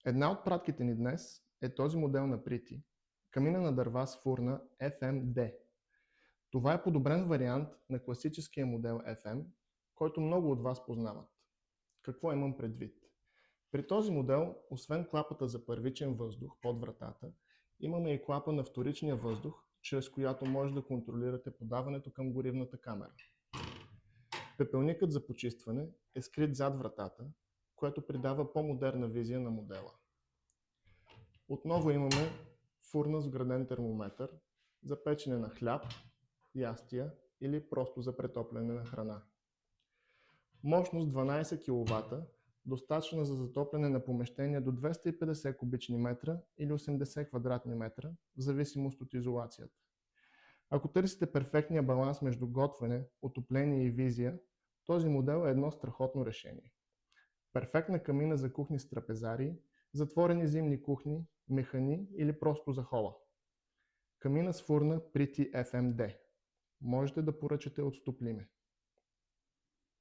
Една от пратките ни днес е този модел на Priti, камина на дърва с фурна FMD. Това е подобрен вариант на класическия модел FM, който много от вас познават. Какво имам предвид? При този модел, освен клапата за първичен въздух под вратата, имаме и клапа на вторичния въздух, чрез която може да контролирате подаването към горивната камера. Пепелникът за почистване е скрит зад вратата, което придава по-модерна визия на модела. Отново имаме фурна с вграден термометър за печене на хляб, ястия или просто за претопляне на храна. Мощност 12 кВт, достатъчна за затопляне на помещения до 250 кубични метра или 80 квадратни метра, в зависимост от изолацията. Ако търсите перфектния баланс между готвене, отопление и визия, този модел е едно страхотно решение. Перфектна камина за кухни с трапезарии, затворени зимни кухни, механи или просто за хола. Камина с фурна Priti FMD. Можете да поръчате от Стоплиме.